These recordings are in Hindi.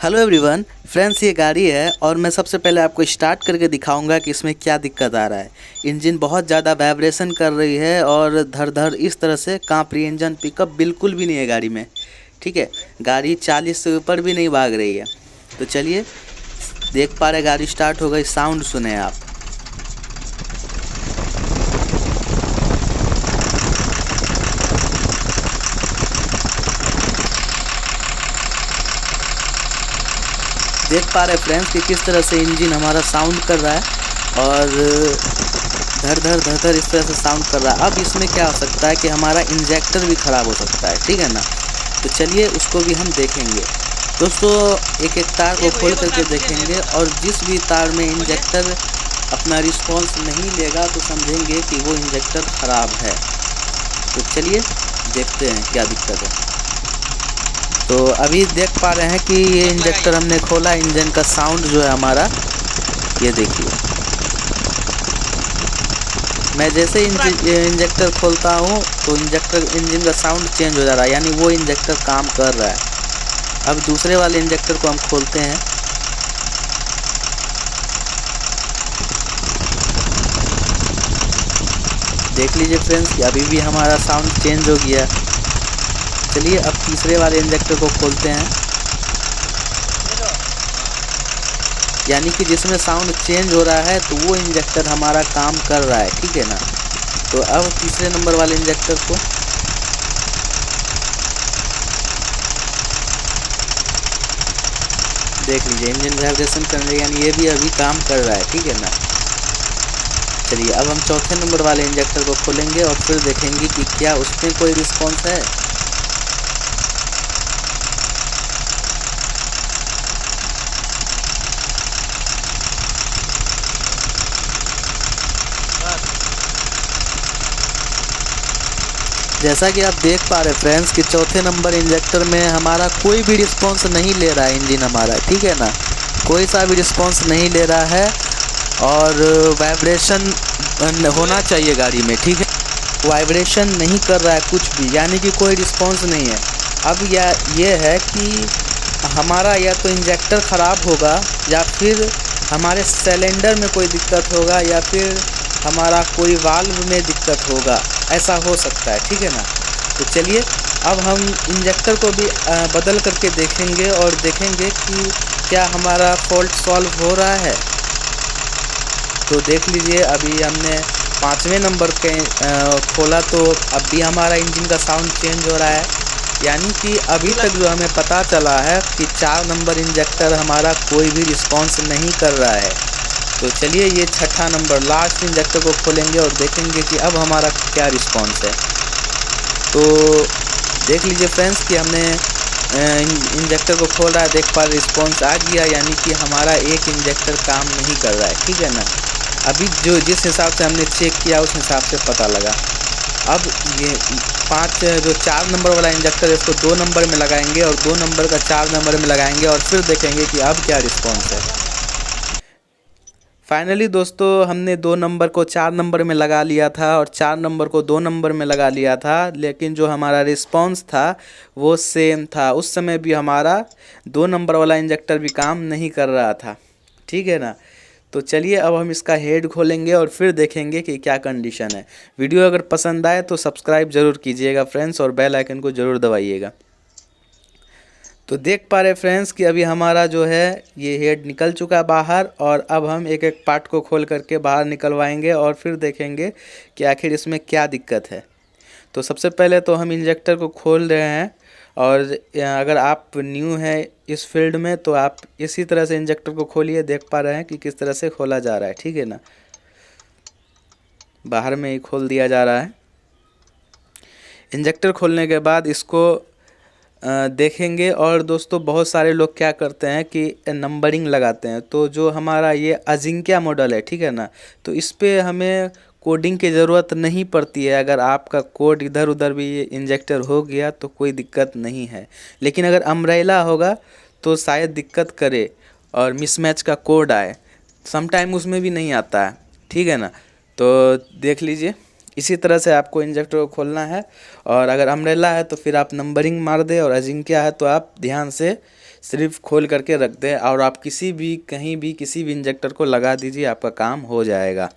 हेलो एवरीवन फ्रेंड्स, ये गाड़ी है और मैं सबसे पहले आपको स्टार्ट करके दिखाऊंगा कि इसमें क्या दिक्कत आ रहा है। इंजन बहुत ज़्यादा वाइब्रेशन कर रही है और धड़ धड़ इस तरह से काँप रही है। इंजन पिकअप बिल्कुल भी नहीं है गाड़ी में। ठीक है, गाड़ी 40 से ऊपर भी नहीं भाग रही है। तो चलिए देख पा रहे गाड़ी स्टार्ट हो गई। साउंड सुने आप। देख पा रहे फ्रेंड्स कि किस तरह से इंजन हमारा साउंड कर रहा है और धड़ धड़ धड़ धड़ इस तरह से साउंड कर रहा है। अब इसमें क्या हो सकता है कि हमारा इंजेक्टर भी ख़राब हो सकता है। ठीक है ना, तो चलिए उसको भी हम देखेंगे। दोस्तों एक एक तार को खोल करके देखेंगे और जिस भी तार में इंजेक्टर अपना रिस्पॉन्स नहीं लेगा तो समझेंगे कि वो इंजेक्टर ख़राब है। तो चलिए देखते हैं क्या दिक्कत है। तो अभी देख पा रहे हैं कि ये इंजेक्टर हमने खोला। इंजन का साउंड जो है हमारा, ये देखिए, मैं जैसे इंजेक्टर खोलता हूँ तो इंजन का साउंड चेंज हो जा रहा है, यानी वो इंजेक्टर काम कर रहा है। अब दूसरे वाले इंजेक्टर को हम खोलते हैं। देख लीजिए फ्रेंड्स कि अभी भी हमारा साउंड चेंज हो गया। चलिए अब तीसरे वाले इंजेक्टर को खोलते हैं, यानी कि जिसमें साउंड चेंज हो रहा है तो वो इंजेक्टर हमारा काम कर रहा है। ठीक है ना, तो अब तीसरे नंबर वाले इंजेक्टर को देख लीजिए, इंजन वाइब्रेशन कर रहा है, यानी ये भी अभी काम कर रहा है। ठीक है ना, चलिए अब हम चौथे नंबर वाले इंजेक्टर को खोलेंगे और फिर देखेंगे कि क्या उसमें कोई रिस्पॉन्स है। जैसा कि आप देख पा रहे फ्रेंड्स कि चौथे नंबर इंजेक्टर में हमारा कोई भी रिस्पॉन्स नहीं ले रहा है इंजन हमारा। ठीक है ना, कोई सा भी रिस्पॉन्स नहीं ले रहा है और वाइब्रेशन होना चाहिए गाड़ी में। ठीक है, वाइब्रेशन नहीं कर रहा है कुछ भी, यानी कि कोई रिस्पॉन्स नहीं है। अब ये है कि हमारा या तो इंजेक्टर ख़राब होगा या फिर हमारे सिलेंडर में कोई दिक्कत होगा या फिर हमारा कोई वाल्व में दिक्कत होगा, ऐसा हो सकता है। ठीक है ना, तो चलिए अब हम इंजेक्टर को भी बदल करके देखेंगे और देखेंगे कि क्या हमारा फॉल्ट सॉल्व हो रहा है। तो देख लीजिए अभी हमने 5वें नंबर के खोला तो अब भी हमारा इंजन का साउंड चेंज हो रहा है, यानी कि अभी तक जो हमें पता चला है कि 4 नंबर इंजेक्टर हमारा कोई भी रिस्पॉन्स नहीं कर रहा है। तो चलिए ये छठा नंबर लास्ट इंजेक्टर को खोलेंगे और देखेंगे कि अब हमारा क्या रिस्पॉन्स है। तो देख लीजिए फ्रेंड्स कि हमने इंजेक्टर को खोला है, देख पा रिस्पॉन्स आ गया, यानी कि हमारा एक इंजेक्टर काम नहीं कर रहा है। ठीक है ना, अभी जिस हिसाब से हमने चेक किया उस हिसाब से पता लगा। अब ये 4 नंबर वाला इंजेक्टर है, इसको 2 नंबर में लगाएंगे और 2 नंबर का 4 नंबर में लगाएंगे और फिर देखेंगे कि अब क्या रिस्पॉन्स है। फाइनली दोस्तों हमने 2 नंबर को 4 नंबर में लगा लिया था और 4 नंबर को 2 नंबर में लगा लिया था, लेकिन जो हमारा रिस्पॉन्स था वो सेम था। उस समय भी हमारा 2 नंबर वाला इंजेक्टर भी काम नहीं कर रहा था। ठीक है ना, तो चलिए अब हम इसका हेड खोलेंगे और फिर देखेंगे कि क्या कंडीशन है। वीडियो अगर पसंद आए तो सब्सक्राइब ज़रूर कीजिएगा फ्रेंड्स और बेल आइकन को ज़रूर दबाइएगा। तो देख पा रहे फ्रेंड्स कि अभी हमारा जो है ये हेड निकल चुका है बाहर और अब हम एक एक पार्ट को खोल करके बाहर निकलवाएंगे और फिर देखेंगे कि आखिर इसमें क्या दिक्कत है। तो सबसे पहले तो हम इंजेक्टर को खोल रहे हैं और अगर आप न्यू हैं इस फील्ड में तो आप इसी तरह से इंजेक्टर को खोलिए। देख पा रहे हैं कि किस तरह से खोला जा रहा है। ठीक है ना, बाहर में ही खोल दिया जा रहा है। इंजेक्टर खोलने के बाद इसको देखेंगे और दोस्तों बहुत सारे लोग क्या करते हैं कि नंबरिंग लगाते हैं। तो जो हमारा ये अजिंक्या मॉडल है, ठीक है ना, तो इस पे हमें कोडिंग की ज़रूरत नहीं पड़ती है। अगर आपका कोड इधर उधर भी इंजेक्टर हो गया तो कोई दिक्कत नहीं है, लेकिन अगर अम्ब्रेला होगा तो शायद दिक्कत करे और मिसमैच का कोड आए। समटाइम उसमें भी नहीं आता है। ठीक है ना, तो देख लीजिए इसी तरह से आपको इंजेक्टर को खोलना है और अगर अम्ब्रेला है तो फिर आप नंबरिंग मार दे और अजिंक्या है तो आप ध्यान से सिर्फ खोल करके रख दें और आप किसी भी कहीं भी किसी भी इंजेक्टर को लगा दीजिए, आपका काम हो जाएगा।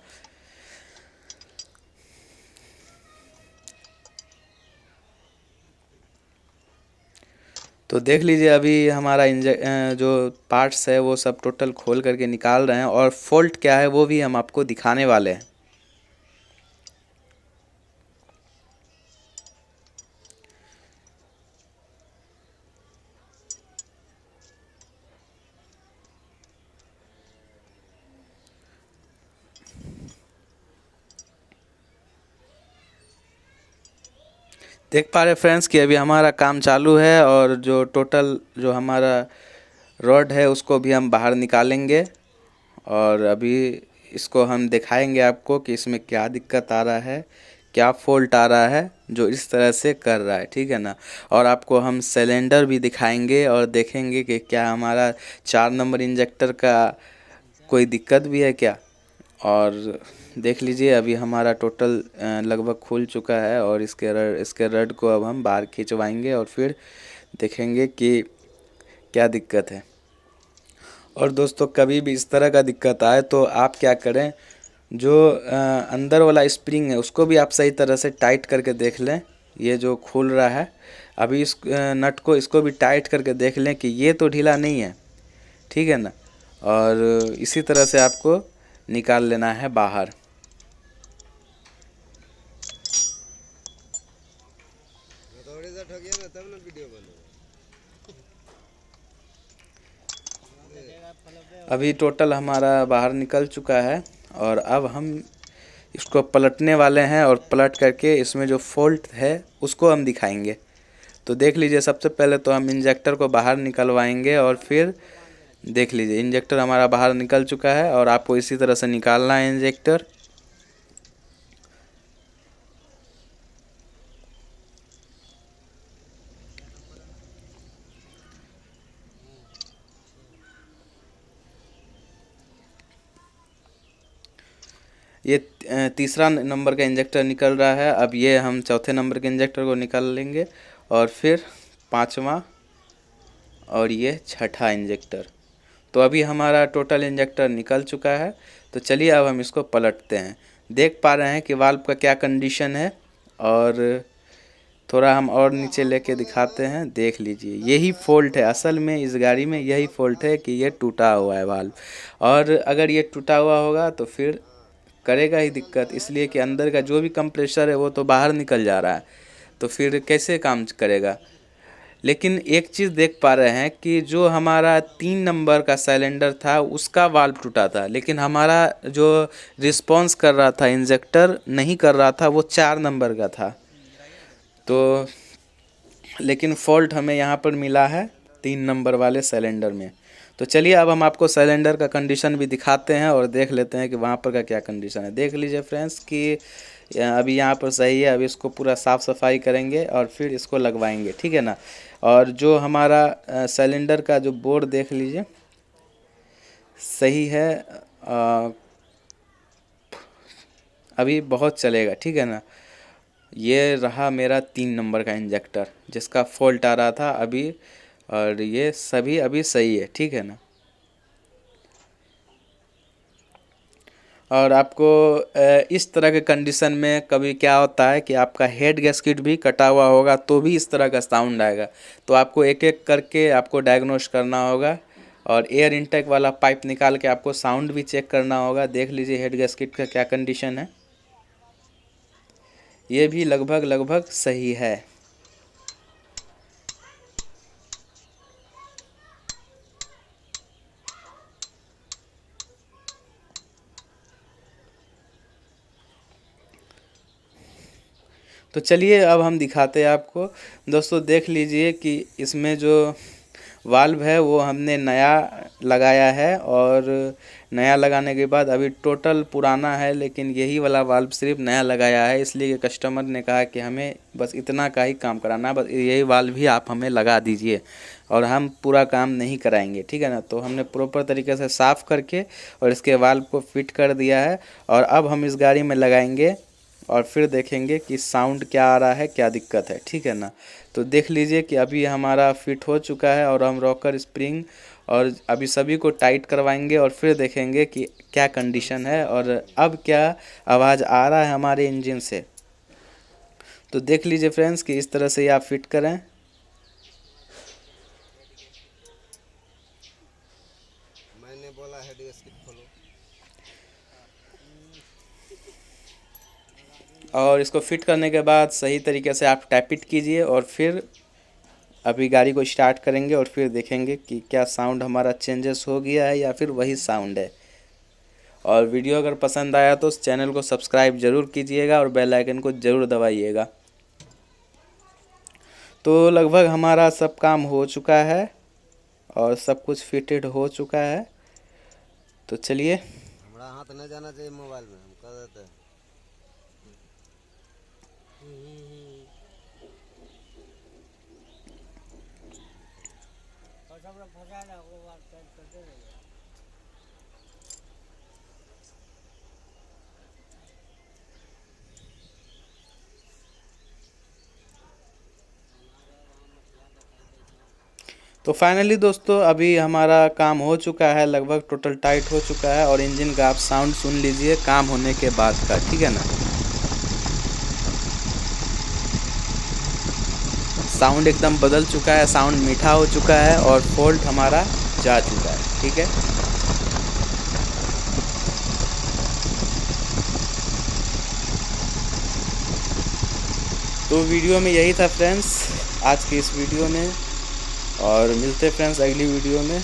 तो देख लीजिए अभी हमारा जो पार्ट्स है वो सब टोटल खोल करके निकाल रहे हैं और फॉल्ट क्या है वो भी हम आपको दिखाने वाले हैं। देख पा रहे फ्रेंड्स कि अभी हमारा काम चालू है और जो टोटल जो हमारा रॉड है उसको भी हम बाहर निकालेंगे और अभी इसको हम दिखाएंगे आपको कि इसमें क्या दिक्कत आ रहा है, क्या फॉल्ट आ रहा है जो इस तरह से कर रहा है, ठीक है ना। और आपको हम सिलेंडर भी दिखाएंगे और देखेंगे कि क्या हमारा 4 नंबर इंजेक्टर का कोई दिक्कत भी है क्या। और देख लीजिए अभी हमारा टोटल लगभग खुल चुका है और इसके रड को अब हम बाहर खिंचवाएंगे और फिर देखेंगे कि क्या दिक्कत है। और दोस्तों कभी भी इस तरह का दिक्कत आए तो आप क्या करें, जो अंदर वाला स्प्रिंग है उसको भी आप सही तरह से टाइट करके देख लें। ये जो खुल रहा है अभी इस नट को इसको भी टाइट करके देख लें कि ये तो ढीला नहीं है, ठीक है ना। और इसी तरह से आपको निकाल लेना है बाहर। अभी टोटल हमारा बाहर निकल चुका है और अब हम इसको पलटने वाले हैं और पलट करके इसमें जो फॉल्ट है उसको हम दिखाएंगे। तो देख लीजिए सबसे पहले तो हम इंजेक्टर को बाहर निकलवाएंगे और फिर देख लीजिए इंजेक्टर हमारा बाहर निकल चुका है और आपको इसी तरह से निकालना है इंजेक्टर। ये तीसरा नंबर का इंजेक्टर निकल रहा है। अब ये हम चौथे नंबर के इंजेक्टर को निकाल लेंगे और फिर पांचवा और ये छठा इंजेक्टर। तो अभी हमारा टोटल इंजेक्टर निकल चुका है। तो चलिए अब हम इसको पलटते हैं। देख पा रहे हैं कि वाल्व का क्या कंडीशन है और थोड़ा हम और नीचे लेके दिखाते हैं। देख लीजिए यही फॉल्ट है असल में, इस गाड़ी में यही फॉल्ट है कि ये टूटा हुआ है वाल्व। और अगर ये टूटा हुआ होगा तो फिर करेगा ही दिक्कत, इसलिए कि अंदर का जो भी कंप्रेसर है वो तो बाहर निकल जा रहा है, तो फिर कैसे काम करेगा। लेकिन एक चीज़ देख पा रहे हैं कि जो हमारा 3 नंबर का सिलेंडर था उसका वाल्व टूटा था, लेकिन हमारा जो रिस्पॉन्स कर रहा था इंजेक्टर नहीं कर रहा था वो 4 नंबर का था। तो लेकिन फॉल्ट हमें यहाँ पर मिला है 3 नंबर वाले सिलेंडर में। तो चलिए अब हम आपको सिलेंडर का कंडीशन भी दिखाते हैं और देख लेते हैं कि वहाँ पर का क्या कंडीशन है। देख लीजिए फ्रेंड्स कि अभी यहाँ पर सही है। अभी इसको पूरा साफ़ सफाई करेंगे और फिर इसको लगवाएंगे, ठीक है ना। और जो हमारा सिलेंडर का जो बोर्ड देख लीजिए सही है, अभी बहुत चलेगा, ठीक है ना। ये रहा मेरा 3 नंबर का इंजेक्टर जिसका फॉल्ट आ रहा था अभी, और ये सभी अभी सही है, ठीक है ना। और आपको इस तरह के कंडीशन में कभी क्या होता है कि आपका हेड गैस्केट भी कटा हुआ होगा तो भी इस तरह का साउंड आएगा। तो आपको एक एक करके आपको डायग्नोस करना होगा और एयर इनटेक वाला पाइप निकाल के आपको साउंड भी चेक करना होगा। देख लीजिए हेड गैस्केट का क्या कंडीशन है, ये भी लगभग सही है। तो चलिए अब हम दिखाते हैं आपको। दोस्तों देख लीजिए कि इसमें जो वाल्व है वो हमने नया लगाया है और नया लगाने के बाद अभी टोटल पुराना है, लेकिन यही वाला वाल्व सिर्फ नया लगाया है, इसलिए कस्टमर ने कहा कि हमें बस इतना का ही काम कराना, बस यही वाल्व ही आप हमें लगा दीजिए और हम पूरा काम नहीं कराएंगे, ठीक है ना। तो हमने प्रॉपर तरीके से साफ़ करके और इसके वाल्व को फिट कर दिया है और अब हम इस गाड़ी में लगाएंगे और फिर देखेंगे कि साउंड क्या आ रहा है, क्या दिक्कत है, ठीक है ना। तो देख लीजिए कि अभी हमारा फिट हो चुका है और हम रॉकर स्प्रिंग और अभी सभी को टाइट करवाएंगे और फिर देखेंगे कि क्या कंडीशन है और अब क्या आवाज़ आ रहा है हमारे इंजन से। तो देख लीजिए फ्रेंड्स कि इस तरह से ये आप फिट करें। मैंने बोला है डिस्क खोलो। और इसको फिट करने के बाद सही तरीके से आप टैप इट कीजिए और फिर अभी गाड़ी को स्टार्ट करेंगे और फिर देखेंगे कि क्या साउंड हमारा चेंजेस हो गया है या फिर वही साउंड है। और वीडियो अगर पसंद आया तो चैनल को सब्सक्राइब ज़रूर कीजिएगा और बेल आइकन को ज़रूर दबाइएगा। तो लगभग हमारा सब काम हो चुका है और सब कुछ फिटेड हो चुका है। तो चलिए, हमारा हाथ नहीं जाना चाहिए मोबाइल में, हम कर देते हैं। तो फाइनली दोस्तों अभी हमारा काम हो चुका है, लगभग टोटल टाइट हो चुका है और इंजन का आप साउंड सुन लीजिए काम होने के बाद का, ठीक है ना। साउंड एकदम बदल चुका है, साउंड मीठा हो चुका है और फॉल्ट हमारा जा चुका है, ठीक है। तो वीडियो में यही था फ्रेंड्स, आज की इस वीडियो में, और मिलते हैं फ्रेंड्स अगली वीडियो में।